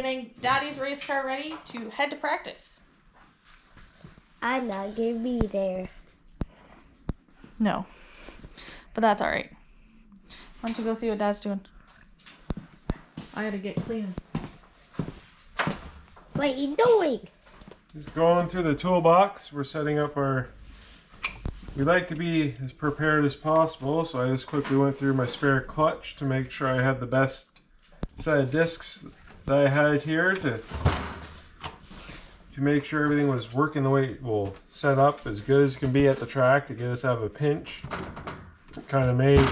getting Daddy's race car ready to head to practice. I'm not gonna be there. No. But that's alright. Why don't you go see what Dad's doing? I gotta get cleaning. What are you doing? Just going through the toolbox. We're setting up our... We like to be as prepared as possible, so I just quickly went through my spare clutch to make sure I had the best set of discs that I had here to make sure everything was working the way it will set up as good as can be at the track to get us out of a pinch. Kind of made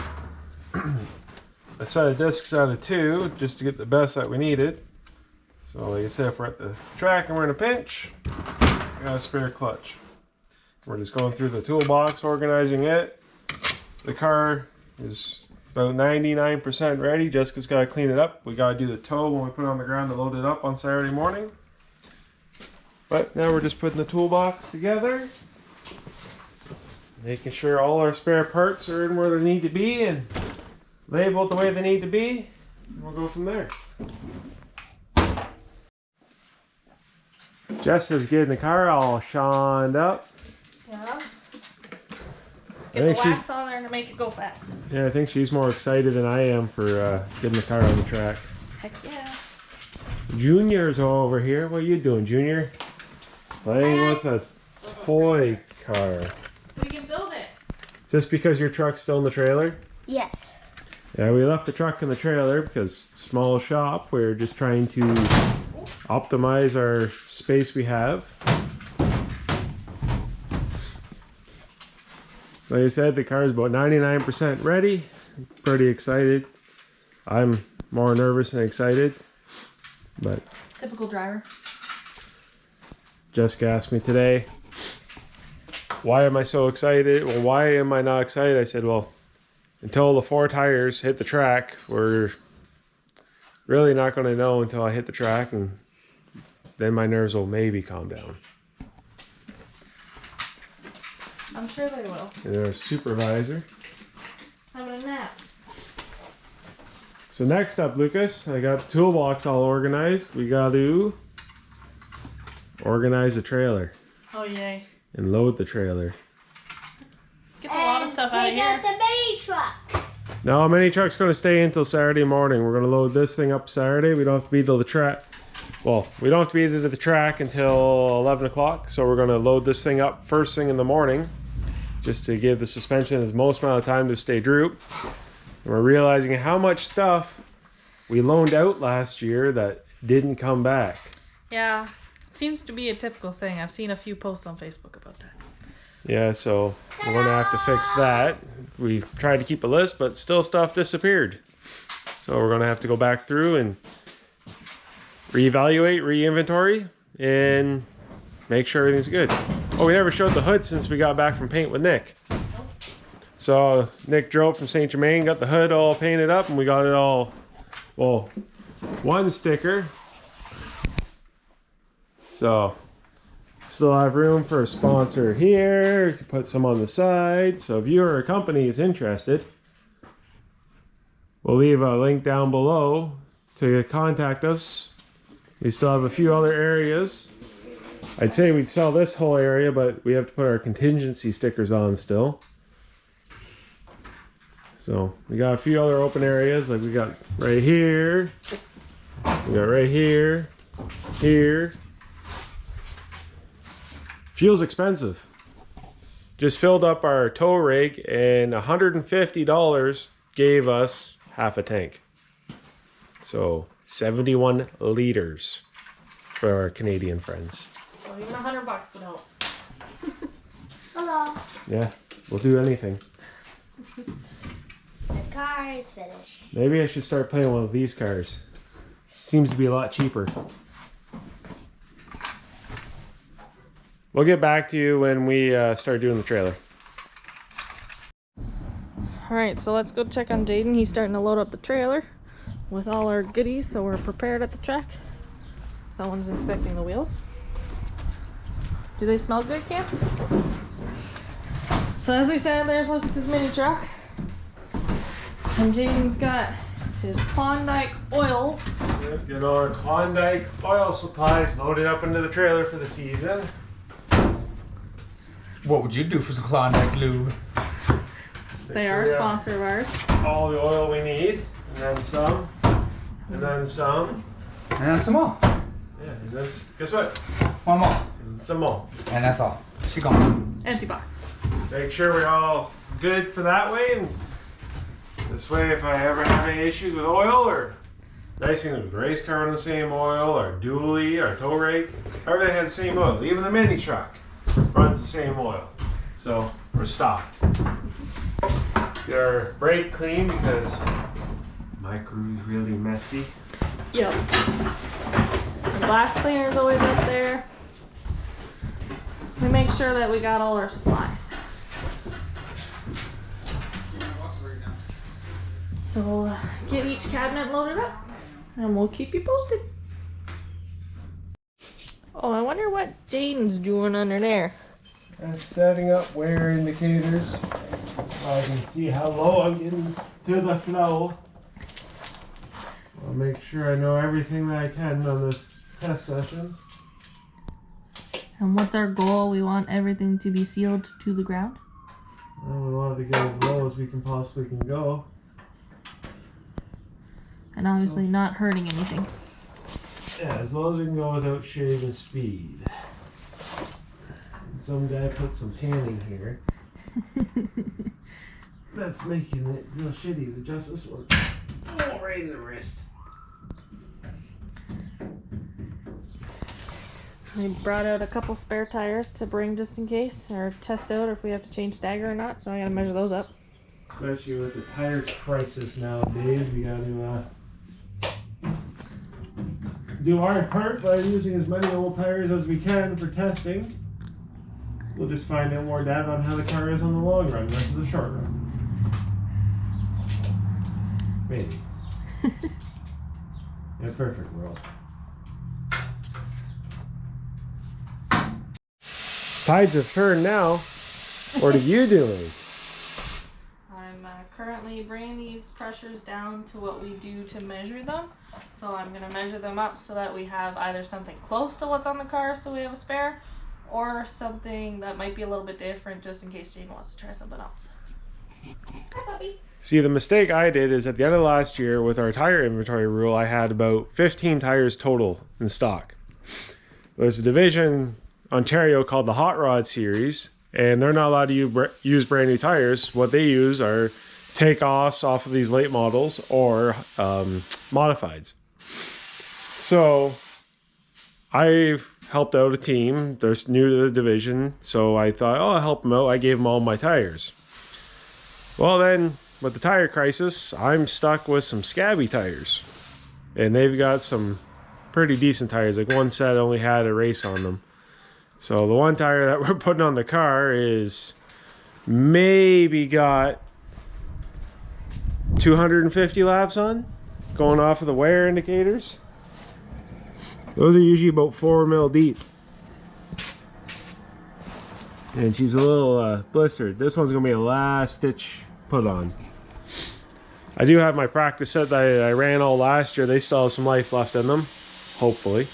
a set of discs out of 2 just to get the best that we needed. So like I said, if we're at the track and we're in a pinch, we got a spare clutch. We're just going through the toolbox, organizing it. The car is about 99% ready. Jessica's got to clean it up. We got to do the toe when we put it on the ground to load it up on Saturday morning. But now we're just putting the toolbox together, making sure all our spare parts are in where they need to be and labeled the way they need to be. And we'll go from there. Jess is getting the car all shined up. Yeah. Get the wax on there to make it go fast. Yeah, I think she's more excited than I am for getting the car on the track. Heck yeah. Junior's over here. What are you doing, Junior? Playing with a toy car. We can build it. Is this because your truck's still in the trailer? Yes. Yeah, we left the truck in the trailer because small shop. We're just trying to optimize our space we have. Like I said, the car is about 99% ready. Pretty excited. I'm more nervous than excited, but typical driver. Jessica asked me today, why am I so excited? Well, why am I not excited? I said, well, until the 4 tires hit the track, we're really not going to know until I hit the track, and then my nerves will maybe calm down. I'm sure they will. And our supervisor. Having a nap. So next up, Lucas, I got the toolbox all organized. We got to organize the trailer. Oh yay. And load the trailer. Gets a lot of stuff out of here. Take out the mini truck. No, mini truck's going to stay until Saturday morning. We're going to load this thing up Saturday. We don't have to be till the track. Well, we don't have to be to the track until 11 o'clock. So we're going to load this thing up first thing in the morning, just to give the suspension as most amount of time to stay droop. And we're realizing how much stuff we loaned out last year that didn't come back. Yeah, it seems to be a typical thing. I've seen a few posts on Facebook about that. Yeah, so we're going to have to fix that. We tried to keep a list, but still stuff disappeared. So we're going to have to go back through and reevaluate, re-inventory, and make sure everything's good. Oh, we never showed the hood since we got back from paint with Nick. So Nick drove from St. Germain, got the hood all painted up, and we got it all, well, one sticker. So still have room for a sponsor here. You can put some on the side. So if you or a company is interested, we'll leave a link down below to contact us. We still have a few other areas. I'd say we'd sell this whole area, but we have to put our contingency stickers on still. So we got a few other open areas, like we got right here, we got right here, here. Fuel's expensive. Just filled up our tow rig, and $150 gave us half a tank. So 71 liters for our Canadian friends. So even $100 would help. Hello. Yeah, we'll do anything. The car is finished. Maybe I should start playing one of these cars. Seems to be a lot cheaper. We'll get back to you when we start doing the trailer. Alright, so let's go check on Jaden. He's starting to load up the trailer with all our goodies, so we're prepared at the track. Someone's inspecting the wheels. Do they smell good, Cam? So as we said, there's Lucas's mini truck. And Jaden's got his Klondike oil. Yep, get our Klondike oil supplies loaded up into the trailer for the season. What would you do for some Klondike lube? They are a sponsor of ours. All the oil we need, and then some, and then some. And some more. Yeah, and then, guess what? One more. And some more. And that's all. She gone. Empty box. Make sure we're all good for that way. And this way, if I ever have any issues with oil, or nice thing with the race car on the same oil, or dually, or tow rake, everything has the same oil. Even the mini truck runs the same oil. So we're stocked. Get our brake clean because my crew's really messy. Yep. The glass cleaner is always up there. We make sure that we got all our supplies. So we'll get each cabinet loaded up and we'll keep you posted. Oh, I wonder what Jaden's doing under there. And setting up wear indicators so I can see how low I'm getting to the flow. I'll make sure I know everything that I can on this test session. And what's our goal? We want everything to be sealed to the ground. Well, we want it to go as low as we can possibly go. And obviously not hurting anything. Yeah, as low as we can go without shaving speed. And some guy put some panning here. That's making it real shitty to adjust this one. Oh, right in the wrist. We brought out a couple spare tires to bring just in case, or test out if we have to change stagger or not, so I gotta measure those up. Especially with the tire crisis nowadays, we gotta do our part by using as many old tires as we can for testing. We'll just find out more data on how the car is on the long run versus the short run. Maybe. In a perfect world. Tides have turned now. What are you doing? I'm currently bringing these pressures down to what we do to measure them. So I'm going to measure them up so that we have either something close to what's on the car so we have a spare, or something that might be a little bit different just in case Jane wants to try something else. Hi, puppy. See, the mistake I did is at the end of last year with our tire inventory rule, I had about 15 tires total in stock. There's a division Ontario called the Hot Rod Series, and they're not allowed to use brand new tires. What they use are takeoffs off of these late models or modifieds. So I helped out a team. They're new to the division, so I thought, oh, I'll help them out. I gave them all my tires. Well, then with the tire crisis, I'm stuck with some scabby tires, and they've got some pretty decent tires. Like one set only had a race on them. So the one tire that we're putting on the car is maybe got 250 laps on, going off of the wear indicators. Those are usually about 4 mil deep. And she's a little blistered. This one's gonna be a last stitch put on. I do have my practice set that I ran all last year. They still have some life left in them, hopefully.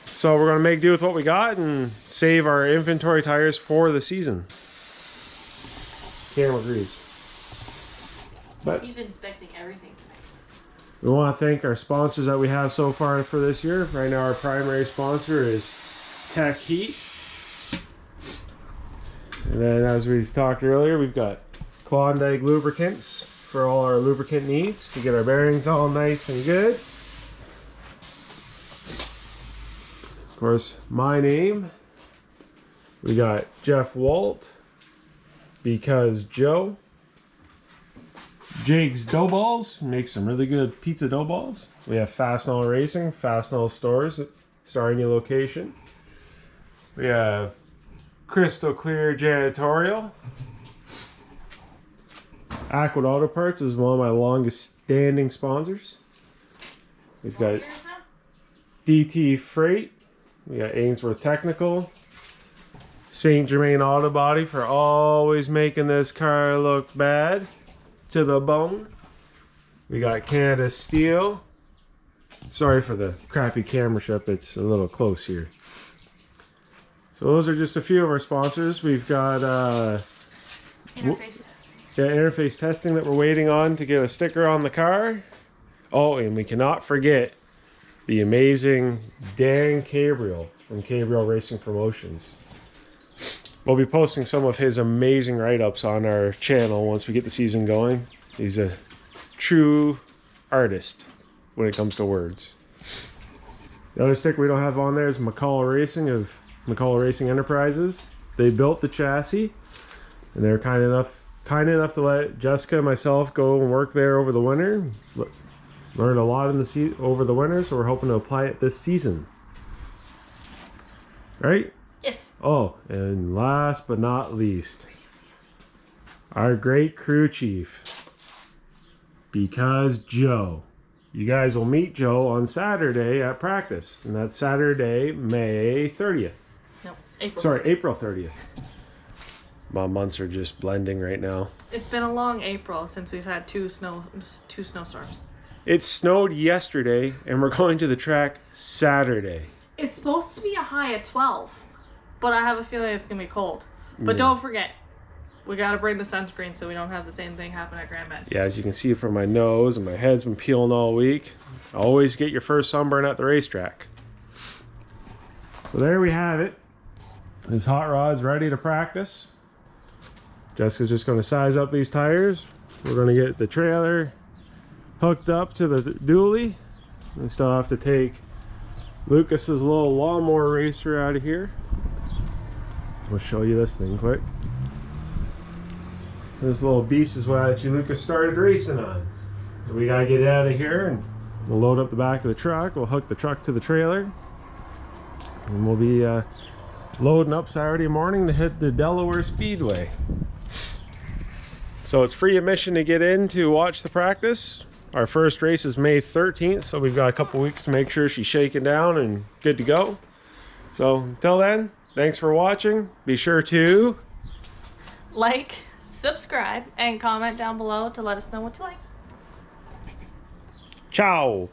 So we're gonna make do with what we got and save our inventory tires for the season. Cam agrees. But He's inspecting everything tonight. we want to thank our sponsors that we have so far for this year. Right now our primary sponsor is Tech Heat. And then as we've talked earlier, we've got Klondike lubricants for all our lubricant needs to get our bearings all nice and good. Of course, my name. We got Jeff Walt, Because Joe. Jake's Dough Balls, makes some really good pizza dough balls. We have Fastenal Racing, Fastenal Stores, starting new location. We have Crystal Clear Janitorial. Aqua Auto Parts is one of my longest standing sponsors. We've got DT Freight. We got Ainsworth Technical. St. Germain Auto Body for always making this car look bad to the bone. We got Canada Steel. Sorry for the crappy camera ship, it's a little close here. So those are just a few of our sponsors. We've got Interface testing. yeah, interface testing that we're waiting on to get a sticker on the car. Oh, and we cannot forget the amazing Dan Cabriel from Cabriel Racing Promotions. We'll be posting some of his amazing write-ups on our channel once we get the season going. He's a true artist when it comes to words. The other sticker we don't have on there is McCall Racing of McCall Racing Enterprises. They built the chassis, and they're kind enough to let Jessica and myself go and work there over the winter. Learned a lot in the over the winter, so we're hoping to apply it this season. Right? Yes. Oh, and last but not least, our great crew chief, Because Joe. You guys will meet Joe on Saturday at practice, and that's Saturday, May 30th. No, April. Sorry, April 30th. My months are just blending right now. It's been a long April since we've had two snowstorms. It snowed yesterday, and we're going to the track Saturday. It's supposed to be a high of 12, but I have a feeling it's gonna be cold. But don't forget, we gotta bring the sunscreen so we don't have the same thing happen at Grand Bend. Yeah, as you can see from my nose, and my head's been peeling all week. Always get your first sunburn at the racetrack. So there we have it. This hot rod's ready to practice. Jessica's just going to size up these tires. We're going to get the trailer hooked up to the dually. We still have to take Lucas's little lawnmower racer out of here. We'll show you this thing quick. This little beast is what actually Lucas started racing on. So we gotta get it out of here, and we'll load up the back of the truck. We'll hook the truck to the trailer, and we'll be loading up Saturday morning to hit the Delaware Speedway. So it's free admission to get in to watch the practice. Our first race is May 13th, so we've got a couple weeks to make sure she's shaken down and good to go. So until then, thanks for watching. Be sure to Like, subscribe, and comment down below to let us know what you like. ciao.